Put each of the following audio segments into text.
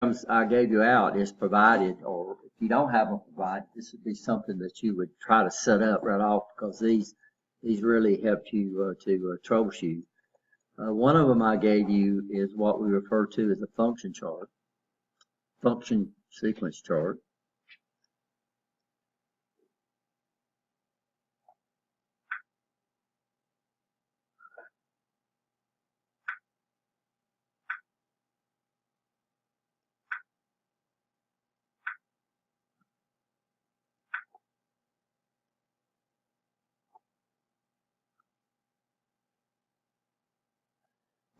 programs I gave you out is provided, or if you don't have them provided, this would be something that you would try to set up right off, because these really help you to troubleshoot. One of them I gave you is what we refer to as a function chart, function sequence chart.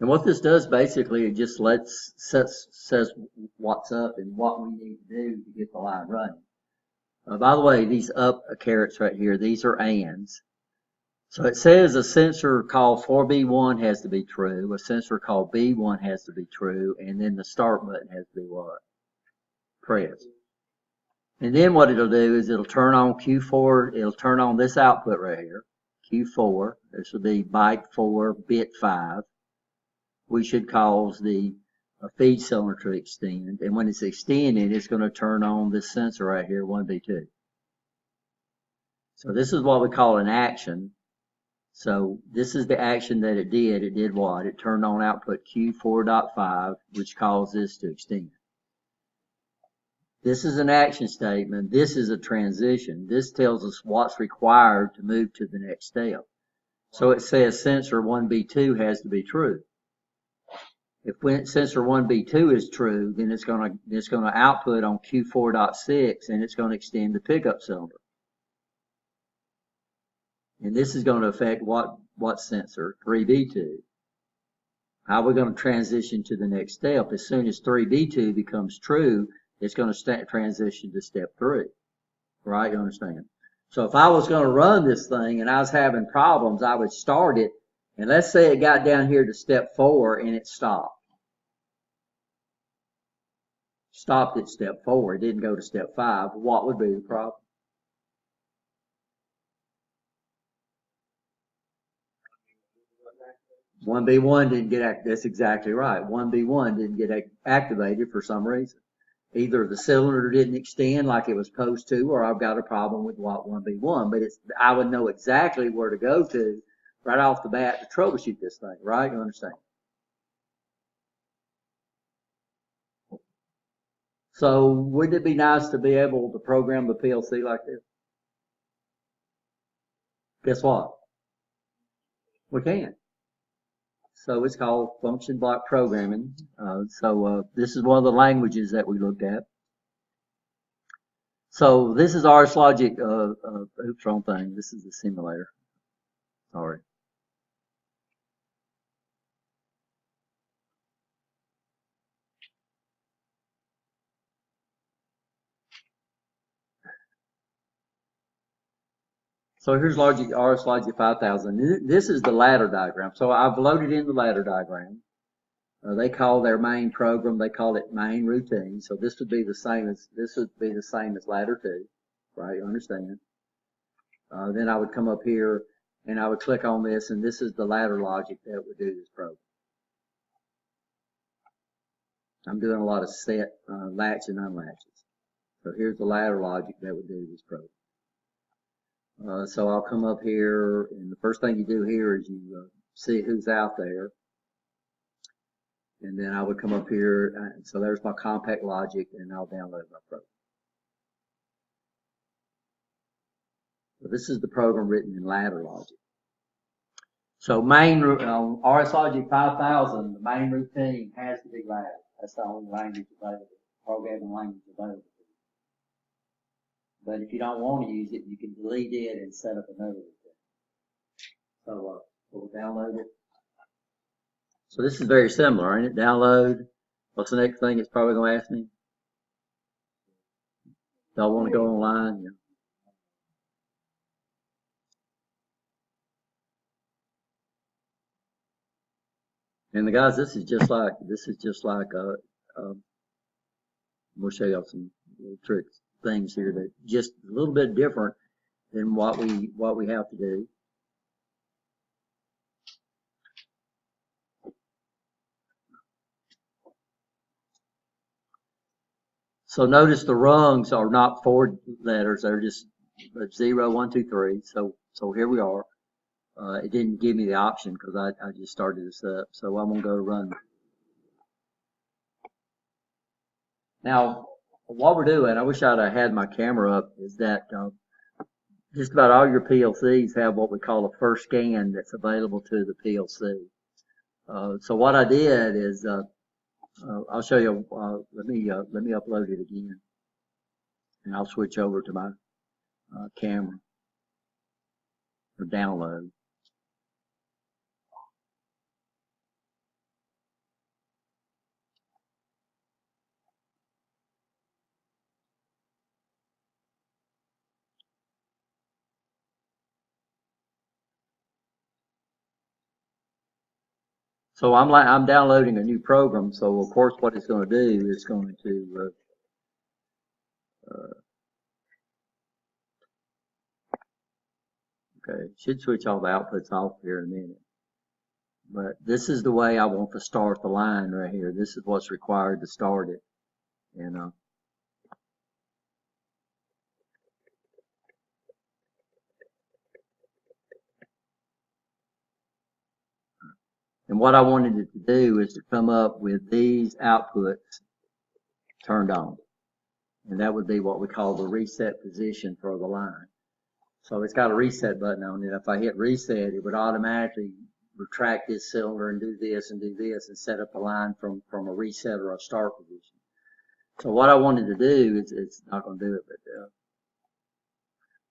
And what this does basically, it just says what's up and what we need to do to get the line running. By the way, these up carets right here, these are ands. So it says a sensor called 4B1 has to be true, a sensor called B1 has to be true, and then the start button has to be what? Pressed. And then what it'll do is it'll turn on Q4, it'll turn on this output right here, Q4. This will be byte 4, bit 5. We should cause the feed cylinder to extend. And when it's extending, it's going to turn on this sensor right here, 1B2. So this is what we call an action. So this is the action that it did. It did what? It turned on output Q4.5, which caused this to extend. This is an action statement. This is a transition. This tells us what's required to move to the next step. So it says sensor 1B2 has to be true. If sensor 1B2 is true, then it's going to output on Q4.6, and it's going to extend the pickup cylinder. And this is going to affect what sensor? 3B2. How are we going to transition to the next step? As soon as 3B2 becomes true, it's going to transition to step 3. Right? You understand? So if I was going to run this thing and I was having problems, I would start it, and let's say it got down here to step 4 and it stopped. Stopped at step 4. It didn't go to step 5. What would be the problem? One B1 didn't get activated. That's exactly right. 1B1 didn't get activated for some reason. Either the cylinder didn't extend like it was supposed to, or I've got a problem with what 1B1. But I would know exactly where to go to right off the bat to troubleshoot this thing, right? You understand? So wouldn't it be nice to be able to program the PLC like this? Guess what? We can. So it's called function block programming. This is one of the languages that we looked at. So this is RS Logic, oops, wrong thing. This is the simulator. Sorry. So here's RS Logic 5000. This is the ladder diagram. So I've loaded in the ladder diagram. They call their main program, they call it main routine. So this would be the same as ladder 2, right? You understand? Then I would come up here and I would click on this, and this is the ladder logic that would do this program. I'm doing a lot of set latch and unlatches. So here's the ladder logic that would do this program. So I'll come up here, and the first thing you do here is you see who's out there. And then I would come up here, and so there's my compact logic, and I'll download my program. So this is the program written in ladder logic. So main RS Logic 5000, the main routine has to be ladder. That's the only language available, programming language available. But if you don't want to use it, you can delete it and set up another routine. So we'll download it. So this is very similar, ain't it? Download. What's the next thing it's probably going to ask me? Do I want to go online? Yeah. And the guys, this is just like we'll show y'all some little tricks, things here that just a little bit different than what we have to do. So notice the rungs are not 4 letters; they're just 0, 1, 2, 3. So here we are. It didn't give me the option because I just started this up. So I'm gonna go run. Now, what we're doing, I wish I'd have had my camera up, is that just about all your PLCs have what we call a first scan that's available to the PLC. So what I did is, I'll show you, let me upload it again, and I'll switch over to my camera, or download. So I'm downloading a new program. So of course, what it's going to do is going to okay, should switch all the outputs off here in a minute. But this is the way I want to start the line right here. This is what's required to start it. And what I wanted it to do is to come up with these outputs turned on. And that would be what we call the reset position for the line. So it's got a reset button on it. If I hit reset, it would automatically retract this cylinder and do this and set up the line from a reset or a start position. So what I wanted to do is, it's not going to do it, but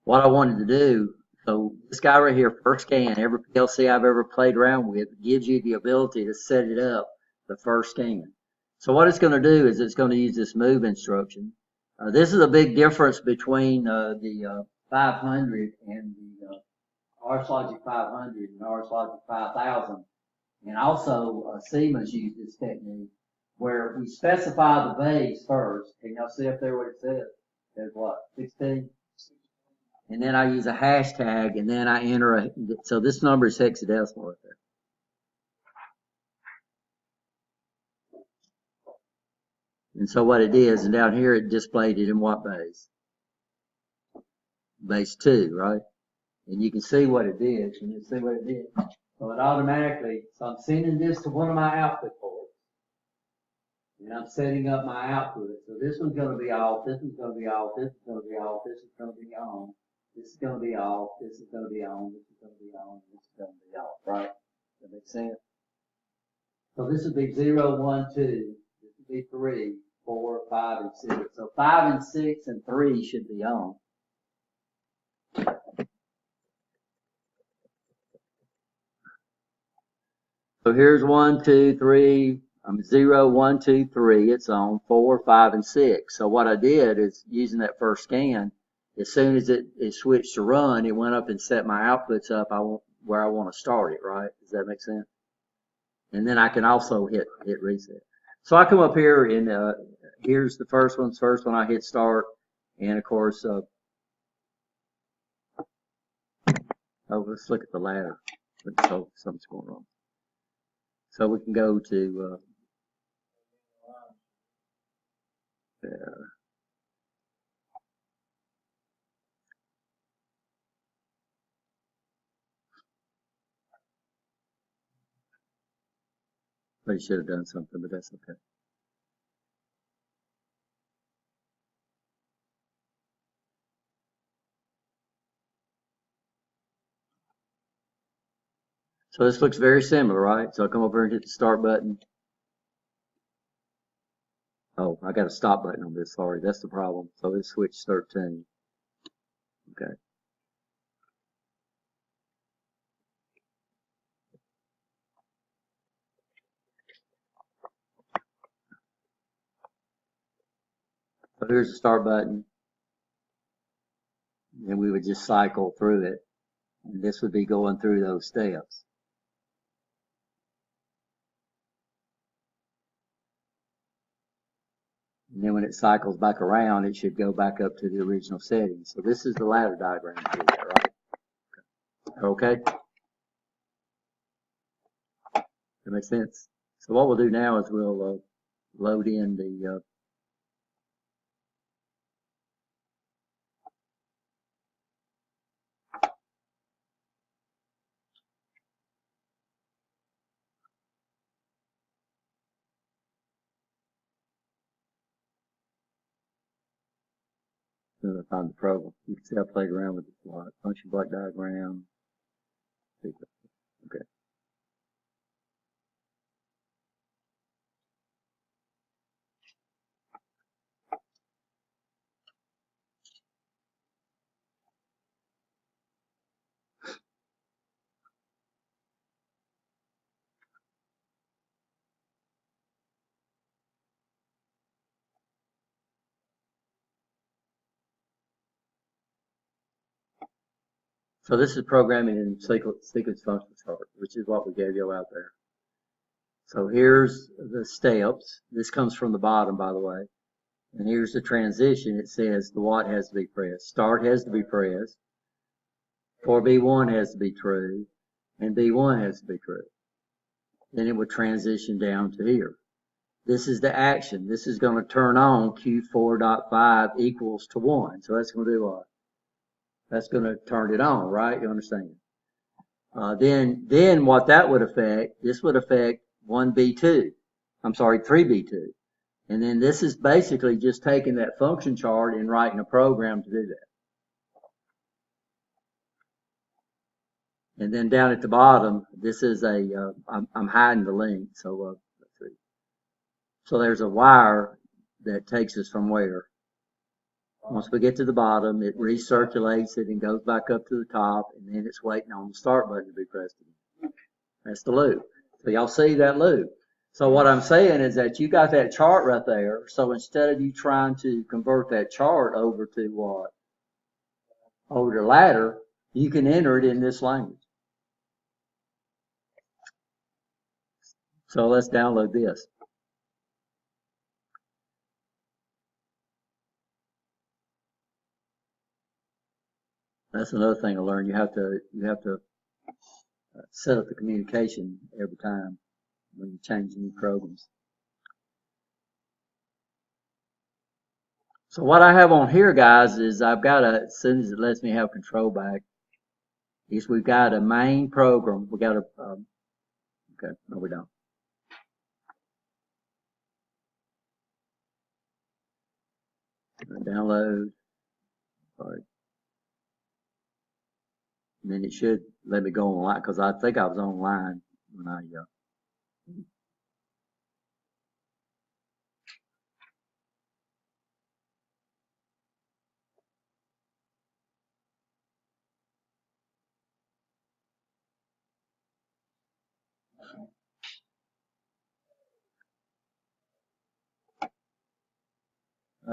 what I wanted to do, so this guy right here, first scan, every PLC I've ever played around with gives you the ability to set it up the first scan. So what it's going to do is it's going to use this move instruction. This is a big difference between the 500 and the RSLogic 500 and RSLogic 5000. And also Siemens used this technique where we specify the base first. Can y'all see up there what it says? There's what, 16? And then I use a hashtag, and then I enter so this number is hexadecimal right there. And so what it is, and down here it displayed it in what base? Base 2, right? And you can see what it did. Can you see what it did? So it automatically, so I'm sending this to one of my output ports. And I'm setting up my output. So this one's going to be off, this one's going to be off, this is going to be off, this is going to be on. This is going to be off, this is going to be on, this is going to be on, this is going to be off, right? Does that make sense? So this would be 0, 1, 2. This would be 3, 4, 5, and 6. So 5 and 6 and 3 should be on. So here's 1, 2, 3. 0, 1, 2, 3. It's on 4, 5, and 6. So what I did is using that first scan. As soon as it switched to run, it went up and set my outputs up where I want to start it, right? Does that make sense? And then I can also hit reset. So I come up here and here's the first one. First one I hit start, and of course, oh, let's look at the ladder. So something's going wrong. So we can go to They should have done something, but that's okay. So this looks very similar, right? So I come over and hit the start button. Oh, I got a stop button on this. Sorry, that's the problem. So it's switch 13. Okay. So here's the start button. And we would just cycle through it. And this would be going through those steps. And then when it cycles back around, it should go back up to the original settings. So this is the ladder diagram for that, right? Okay? That makes sense? So what we'll do now is we'll load in the Then I find the program. You can see I played around with this a lot. Function block diagram. Okay. So this is programming in sequence function chart, which is what we gave you out there. So here's the steps. This comes from the bottom, by the way. And here's the transition. It says the what has to be pressed. Start has to be pressed. For B1 has to be true. And B1 has to be true. Then it would transition down to here. This is the action. This is going to turn on Q4.5 equals to 1. So that's going to do what? That's going to turn it on, right? You understand? Then what that would affect, this would affect 1B2. I'm sorry, 3B2. And then this is basically just taking that function chart and writing a program to do that. And then down at the bottom, this is a, I'm hiding the link, so let's see. So there's a wire that takes us from where? Once we get to the bottom, it recirculates it and goes back up to the top, and then it's waiting on the start button to be pressed again. That's the loop. So y'all see that loop. So what I'm saying is that you got that chart right there. So instead of you trying to convert that chart over to what? Over to ladder, you can enter it in this language. So let's download this. That's another thing to learn. You have to set up the communication every time when you change new programs. So what I have on here, guys, is I've got as soon as it lets me have control back, is we've got a main program. We got a, okay, no we don't. Download, sorry. And then it should let me go online, because I think I was online when I,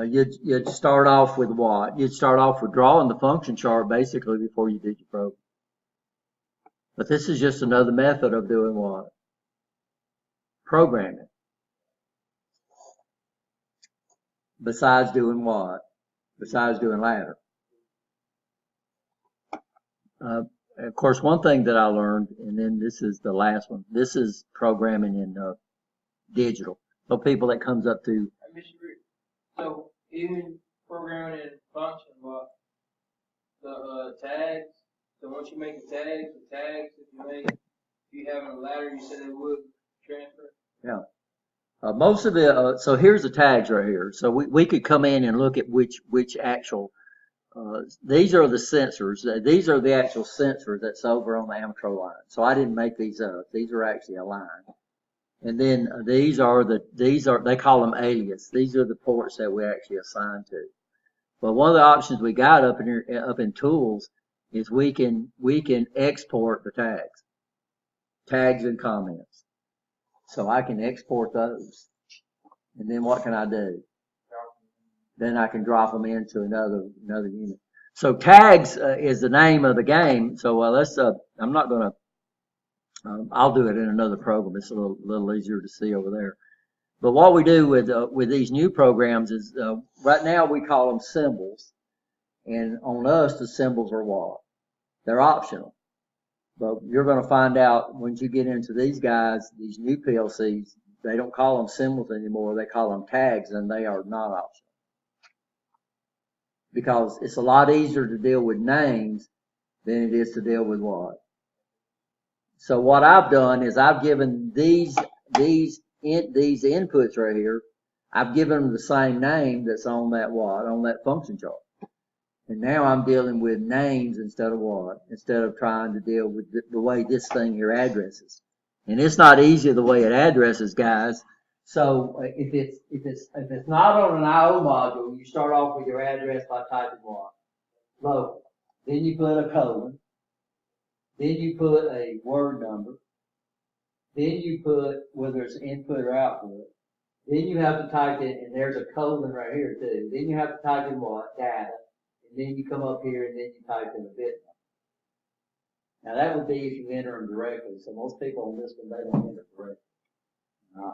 you'd start off with what? You'd start off with drawing the function chart basically before you did your program. But this is just another method of doing what? Programming. Besides doing what? Besides doing ladder. Of course, one thing that I learned, and then this is the last one, this is programming in digital. So people that comes up to... So even programming in function, what the tags. So once you make the tags if you have a ladder, you said it would transfer. Yeah. Most of the so here's the tags right here. So we could come in and look at which actual. These are the sensors. These are the actual sensors that's over on the Amatro line. So I didn't make these up. These are actually a line. And then these are they call them alias. These are the ports that we actually assign to. But one of the options we got up in here, up in tools, is we can export the tags and comments. So I can export those. And then what can I do? Then I can drop them into another unit. So tags is the name of the game. So let's I'm not going to. I'll do it in another program. It's a little easier to see over there. But what we do with these new programs is right now we call them symbols, and on us the symbols are what? They're optional. But you're going to find out once you get into these guys, these new PLCs, they don't call them symbols anymore. They call them tags, and they are not optional. Because it's a lot easier to deal with names than it is to deal with what? So what I've done is I've given these inputs right here, I've given them the same name that's on that what? On that function chart. And now I'm dealing with names instead of trying to deal with the way this thing here addresses. And it's not easy the way it addresses, guys. So if it's not on an IO module, you start off with your address by typing what? Local. Then you put a colon. Then you put a word number. Then you put whether it's input or output. Then you have to type in, and there's a colon right here too. Then you have to type in what? Data. And then you come up here and then you type in a bit number. Now that would be if you enter them directly. So most people on this one, they don't enter directly.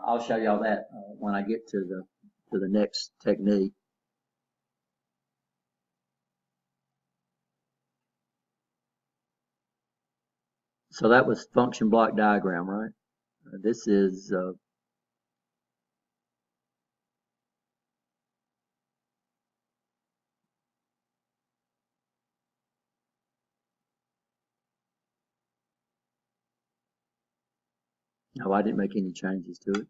I'll show y'all that when I get to the next technique. So that was function block diagram, right? This is no, I didn't make any changes to it.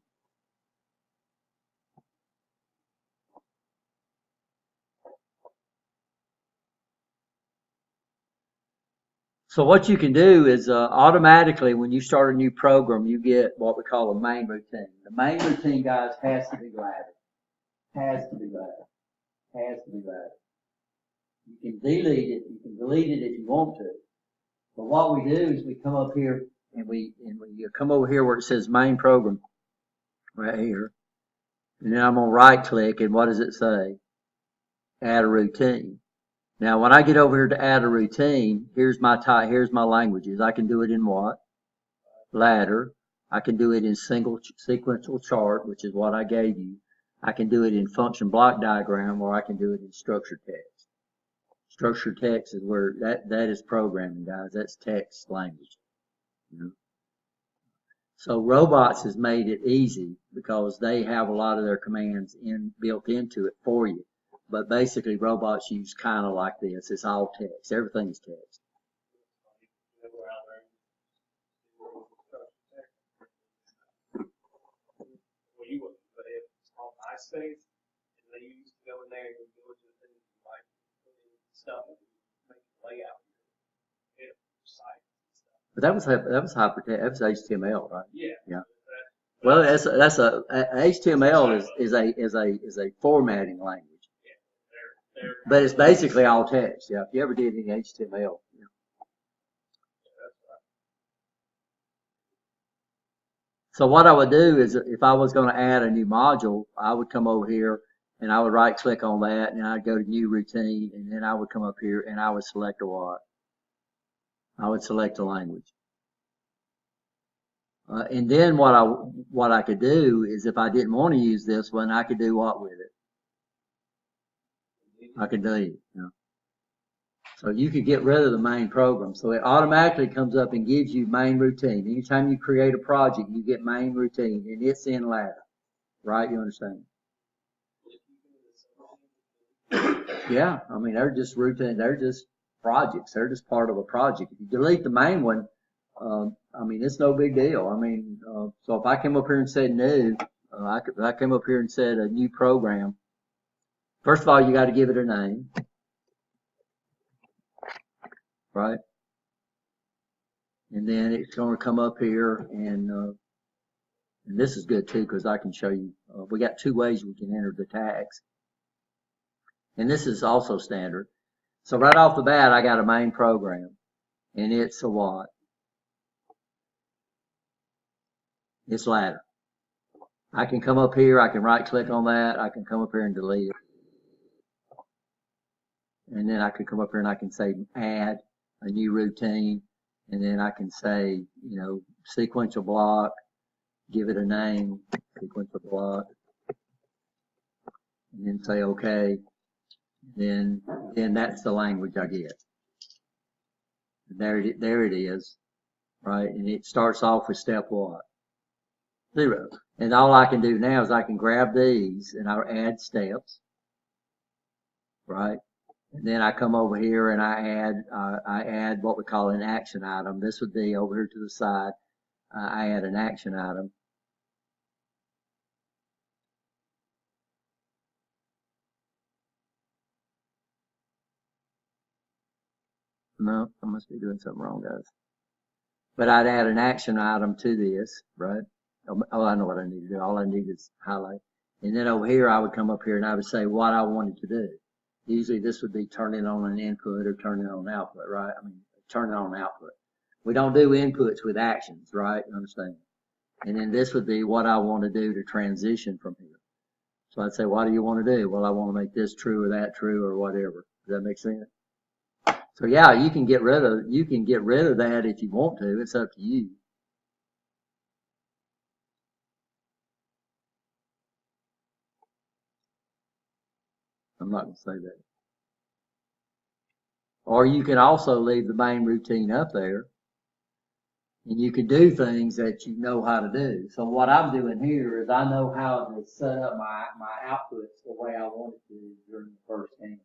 So what you can do is automatically when you start a new program, you get what we call a main routine. The main routine, guys, has to be ladder. Has to be ladder. Has to be ladder. You can delete it. You can delete it if you want to. But what we do is we come up here and we come over here where it says main program right here. And then I'm going to right click and what does it say? Add a routine. Now, when I get over here to add a routine, here's my languages. I can do it in what? Ladder. I can do it in single sequential chart, which is what I gave you. I can do it in function block diagram, or I can do it in structured text. Structured text is where that is programming, guys. That's text language. You know? So robots has made it easy because they have a lot of their commands built into it for you. But basically, robots use kind of like this. It's all text. Everything's text. Well, you wouldn't, but it's called MySpace, and they used to go in there and go to the things like put in stuff and make it layout your site and stuff. But that was hypertext. That was HTML, right? Yeah. Yeah. Well, HTML is a formatting language. But it's basically all text. Yeah, if you ever did any HTML. Yeah. So what I would do is if I was going to add a new module, I would come over here and I would right click on that and I'd go to new routine and then I would come up here and I would select a what? I would select a language. And then what I could do is if I didn't want to use this one, I could do what with it? I could delete it. You know? So you could get rid of the main program. So it automatically comes up and gives you main routine. Anytime you create a project, you get main routine, and it's in ladder. Right? You understand? Yeah. I mean, they're just routine. They're just projects. They're just part of a project. If you delete the main one, I mean, it's no big deal. I mean, so if I came up here and said new, I came up here and said a new program. First of all, you got to give it a name, right? And then it's going to come up here, and this is good too because I can show you. We got two ways we can enter the tags, and this is also standard. So right off the bat, I got a main program, and it's a what? It's ladder. I can come up here. I can right click on that. I can come up here and delete it. And then I could come up here and I can say add a new routine. And then I can say, you know, sequential block, give it a name, sequential block. And then say okay. Then that's the language I get. There it is, right? And it starts off with step what? 0. And all I can do now is I can grab these and I'll add steps, right? And then I come over here and I add what we call an action item. This would be over here to the side. I add an action item. No, I must be doing something wrong, guys. But I'd add an action item to this, right? Oh, I know what I need to do. All I need is highlight. And then over here, I would come up here and I would say what I wanted to do. Usually this would be turning on an input or turning on output, right? I mean, turning on output. We don't do inputs with actions, right? You understand? And then this would be what I want to do to transition from here. So I'd say, what do you want to do? Well, I want to make this true or that true or whatever. Does that make sense? So yeah, you can get rid of that if you want to. It's up to you. I'm not going to say that. Or you can also leave the main routine up there. And you can do things that you know how to do. So what I'm doing here is I know how to set up my outputs the way I want it to during the first game.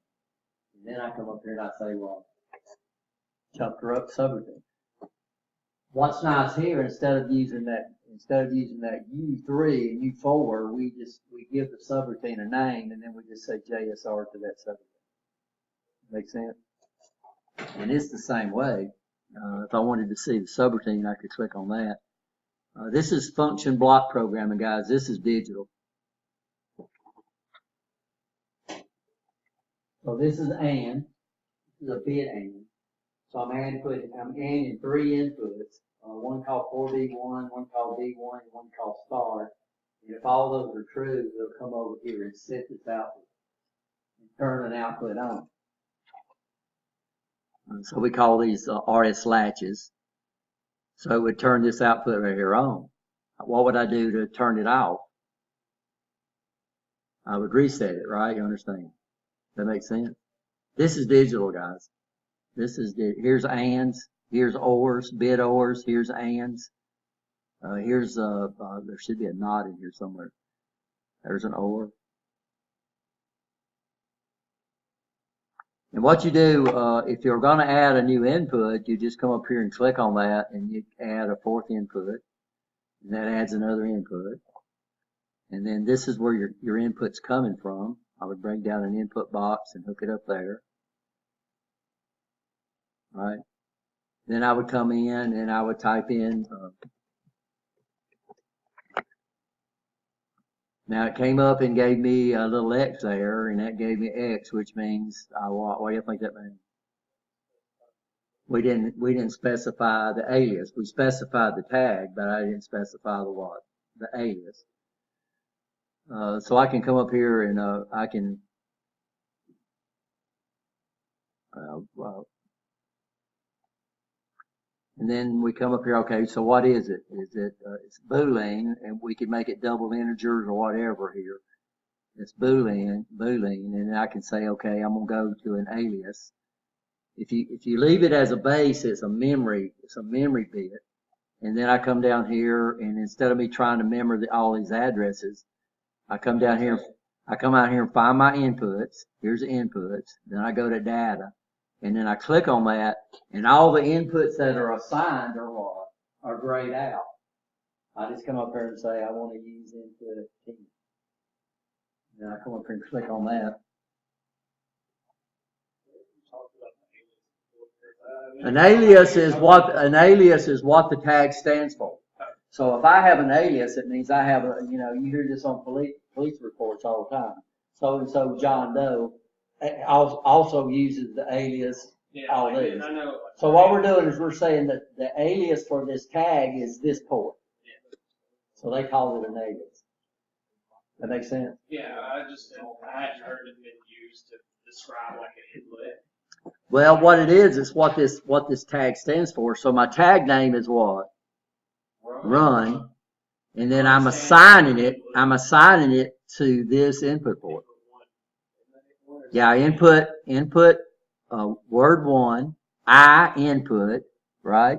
And then I come up here and I say, well, chapter up subroutine. What's nice here, instead of using that U3 and U4, we give the subroutine a name and then we just say JSR to that subroutine. Make sense? And it's the same way. If I wanted to see the subroutine, I could click on that. This is function block programming, guys. This is digital. So this is AND. This is a bit AND. So I'm ANDing 3 inputs. One called 4B1, one called B1, and one called star. And if all those are true, they'll come over here and set this output and turn an output on. So we call these RS latches. So it would turn this output right here on. What would I do to turn it off? I would reset it, right? You understand? That makes sense? This is digital, guys. Here's ANDs, here's ORs, bit ORs, here's ANDs. There should be a NOT in here somewhere. There's an OR. And what you do, if you're going to add a new input, you just come up here and click on that and you add a 4th input. And that adds another input. And then this is where your input's coming from. I would bring down an input box and hook it up there. Right? Then I would come in and I would type in, now it came up and gave me a little X there, and that gave me X, which means what do you think that means? We didn't specify the alias. We specified the tag, but I didn't specify the what? The alias. So I can come up here and I can and then we come up here, okay, so what is it? It's Boolean, and we can make it double integers or whatever here. It's Boolean, and then I can say, okay, I'm gonna go to an alias. If you leave it as a base, it's a memory bit. And then I come down here, and instead of me trying to remember all these addresses, I come out here and find my inputs. Here's the inputs. Then I go to data. And then I click on that, and all the inputs that are assigned are what? Are grayed out. I just come up here and say, I want to use input 10. And I come up here and click on that. An alias is what the tag stands for. So if I have an alias, it means I have you hear this on police reports all the time. So and so John Doe also uses the alias, all this. So what we're doing is we're saying that the alias for this tag is this port. So they call it an alias. That makes sense? Yeah, I hadn't heard it been used to describe like an inlet. Well, what it is what this tag stands for. So my tag name is what? Run. And then I'm assigning it to this input port. Yeah, input, word 1, I input, right?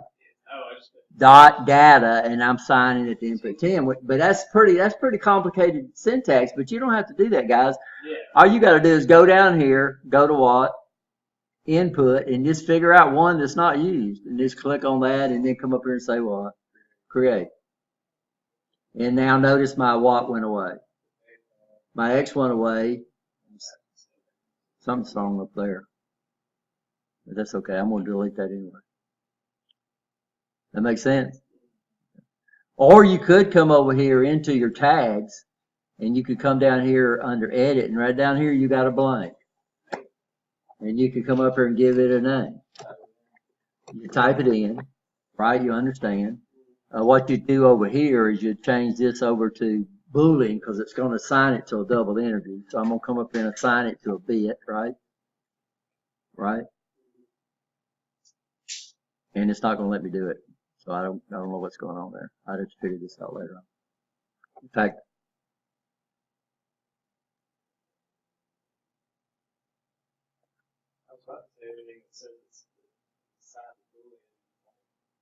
Dot data, and I'm signing it to input 10. But that's pretty complicated syntax, but you don't have to do that, guys. Yeah. All you got to do is go down here, go to what? Input, and just figure out one that's not used, and just click on that, and then come up here and say what? Create. And now notice my what went away. My X went away. Something's wrong up there. But that's okay. I'm gonna delete that anyway. That makes sense? Or you could come over here into your tags and you could come down here under edit and right down here you got a blank. And you can come up here and give it a name. You type it in, right? You understand. What you do over here is you change this over to Boolean because it's going to assign it to a double interview. So I'm going to come up here and assign it to a bit, right? Right? And it's not going to let me do it. So I don't know what's going on there. I'd have to figure this out later on. In fact, I was about to say everything that says it's signed Boolean,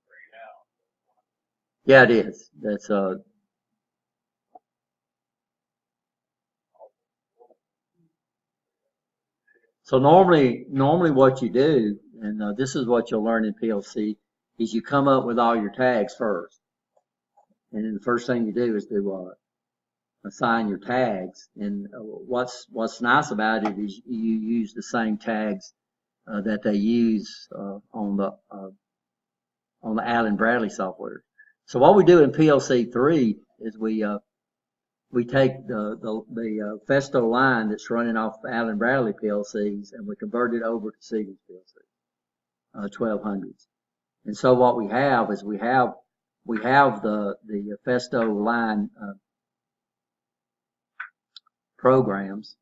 grayed out. yeah, it is. That's so normally what you do, and this is what you'll learn in PLC, is you come up with all your tags first. And then the first thing you do is to assign your tags. And what's nice about it is you use the same tags that they use on the Allen Bradley software. So what we do in PLC 3 is we take the Festo line that's running off Allen Bradley PLCs and we convert it over to Siemens PLC 1200s. And so what we have is we have the Festo line programs.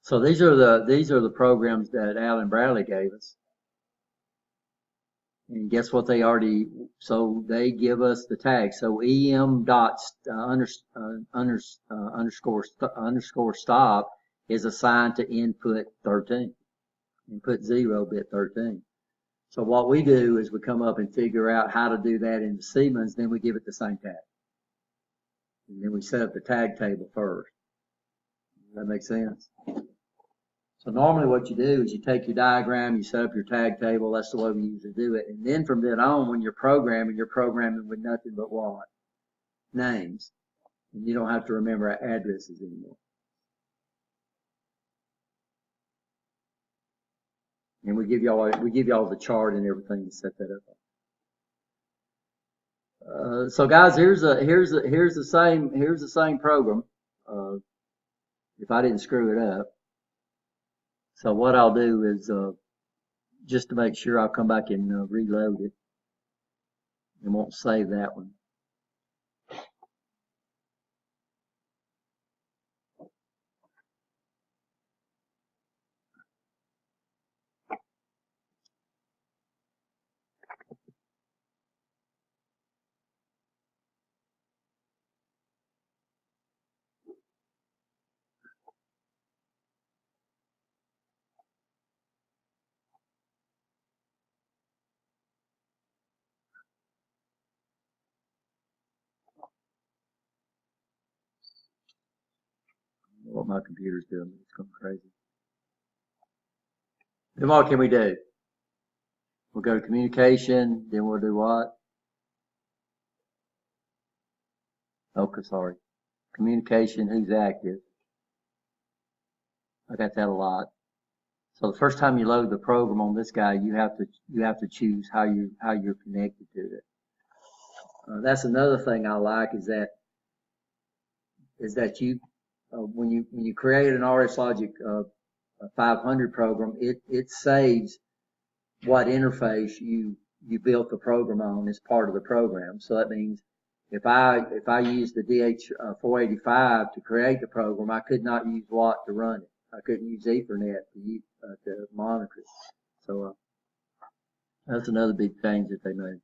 So these are the programs that Allen Bradley gave us. And guess what they already, so they give us the tag. So EM dots underscore stop is assigned to input 13, input 0 bit 13. So what we do is we come up and figure out how to do that in the Siemens, then we give it the same tag. And then we set up the tag table first. Does that make sense? So normally what you do is you take your diagram, you set up your tag table, that's the way we usually do it. And then from then on, when you're programming with nothing but what? Names. And you don't have to remember addresses anymore. And we give y'all the chart and everything to set that up. So guys, here's the same program. If I didn't screw it up. So what I'll do is, just to make sure, I'll come back and reload it. And won't save that one. What my computer's doing, it's going crazy. Then what can we do? We'll go to communication, then we'll do what? Okay, sorry. Communication, who's active? I got that a lot. So the first time you load the program on this guy, you have to choose how you're connected to it. That's another thing I like is that you when you create an RS Logic 500 program, it saves what interface you built the program on as part of the program. So that means if I use the DH485 to create the program, I could not use what to run it. I couldn't use Ethernet to monitor it. So that's another big change that they made.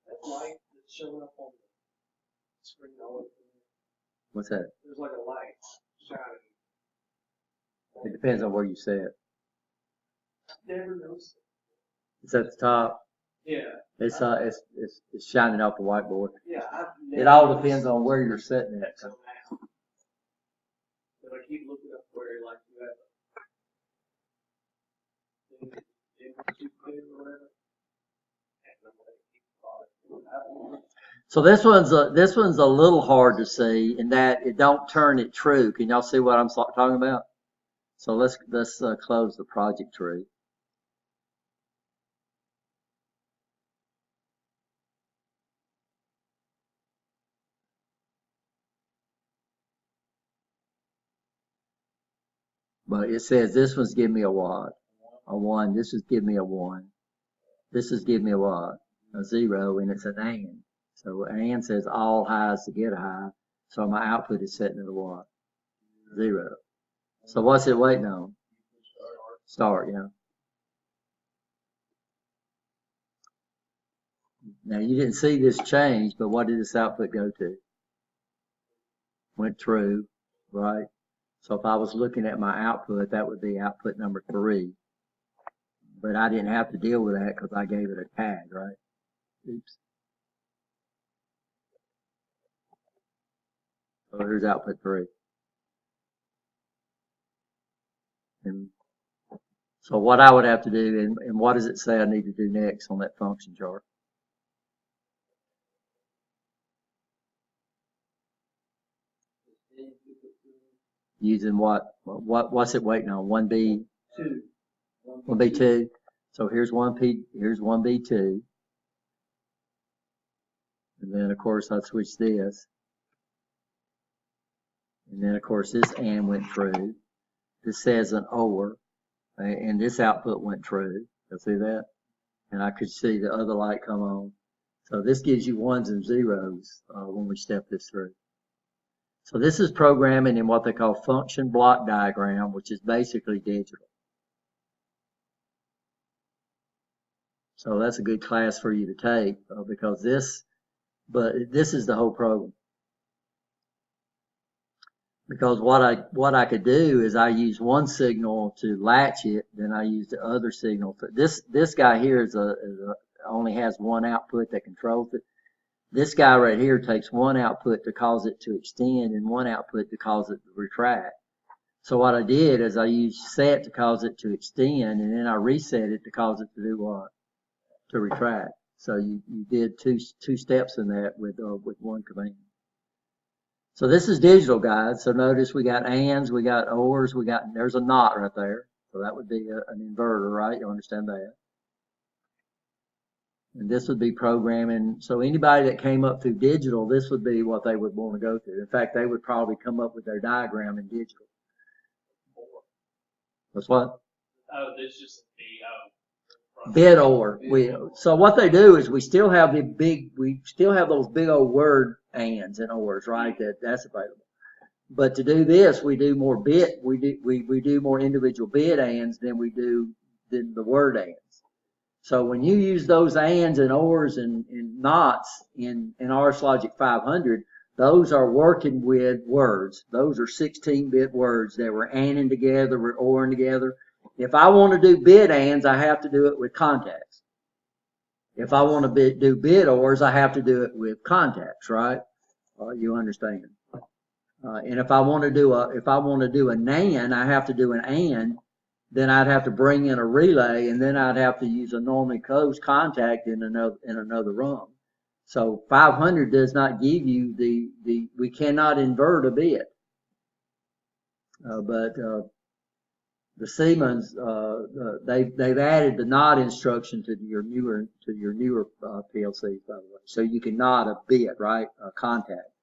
That light that's showing up on the screen all over. What's that? There's like a light shining. It depends on where you set it. Never noticed it. It's at the top. Yeah. It's shining off the whiteboard. Yeah. It all depends on where you're sitting at. So now, but I keep looking up where like you have or whatever. And I'm like, keep So this one's a little hard to see in that it don't turn it true. Can y'all see what I'm talking about? So let's close the project tree. But it says this one's give me a what? A 1. This is give me a 1. This is give me a what? A 0, and it's an AND. So AND says all highs to get a high. So my output is setting at a what? 0. So what's it waiting on? Start, yeah. Now you didn't see this change, but what did this output go to? Went true, right? So if I was looking at my output, that would be output number 3. But I didn't have to deal with that because I gave it a tag, right? Oops. So here's output 3. And so what I would have to do, and what does it say I need to do next on that function chart? Using what's it waiting on? 1B? 2. 1B2. So here's 1P, here's 1B2. And then of course I switch this. And then of course this AND went true. This says an OR. And this output went true. You'll see that? And I could see the other light come on. So this gives you 1s and 0s when we step this through. So this is programming in what they call function block diagram, which is basically digital. So that's a good class for you to take because this is the whole program. Because what I could do is I use one signal to latch it, then I use the other signal. This guy here only has one output that controls it. This guy right here takes one output to cause it to extend and one output to cause it to retract. So what I did is I used set to cause it to extend, and then I reset it to cause it to do what? To retract. So you did two steps in that with one command. So this is digital, guys. So notice we got ANDs, we got ORs, there's a NOT right there. So that would be an inverter, right? You understand that? And this would be programming. So anybody that came up through digital, this would be what they would want to go through. In fact, they would probably come up with their diagram in digital. That's what? Oh, there's just the bit OR. So what they do is we still have those big old word ANDs and ORs, right? That's available. But to do this, we do more bit. We do more individual bit ANDs than the word ANDs. So when you use those ANDs and ORs and NOTs in RSLogic 500, those are working with words. Those are 16-bit words that were ANDing together, we're ORing together. If I want to do bit ANDs, I have to do it with contacts. If I want to do bit ORs, I have to do it with contacts, right? You understand? And if I want to do a NAND, I have to do an AND. Then I'd have to bring in a relay, and then I'd have to use a normally closed contact in another rung. So 500 does not give you we cannot invert a bit. But the Siemens, they've added the NOT instruction to your newer PLCs, by the way. So you can NOT a bit, right? A contact.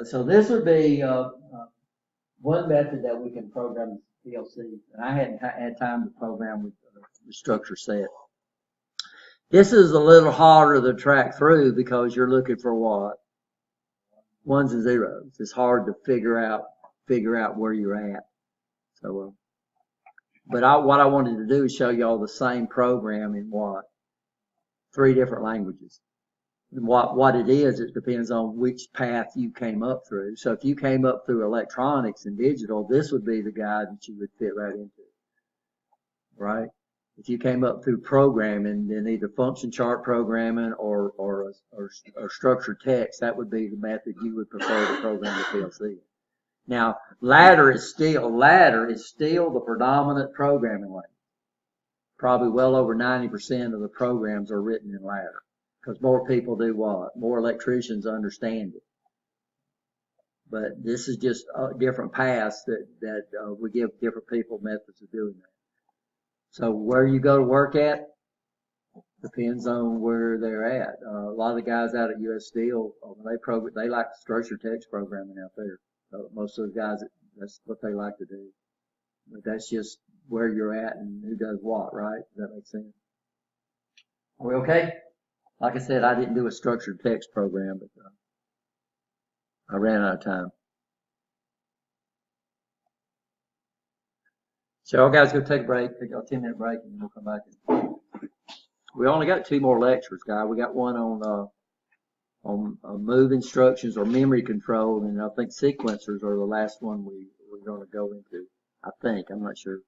So this would be one method that we can program PLC, and I hadn't had time to program with the structure set. This is a little harder to track through because you're looking for what? 1s and 0s. It's hard to figure out where you're at. So, what I wanted to do is show you all the same program in 3 different languages. And what it is, it depends on which path you came up through. So if you came up through electronics and digital, this would be the guide that you would fit right into, right? if you came up through programming, then either function chart programming or structured text, that would be the method you would prefer to program the PLC. Now, ladder is still the predominant programming language. Probably well over 90% of the programs are written in ladder, because more people do what? More electricians understand it. But this is just different paths that we give different people methods of doing that. So where you go to work at depends on where they're at. A lot of the guys out at US Steel, they like structured text programming out there. Most of the guys, that's what they like to do. But that's just where you're at and who does what, right? Does that make sense? Are we okay? Like I said, I didn't do a structured text program, but I ran out of time. So y'all guys go take a break, take a 10-minute break, and we'll come back. We only got 2 more lectures, guys. We got one on move instructions or memory control, and I think sequencers are the last one we're going to go into. I think, I'm not sure.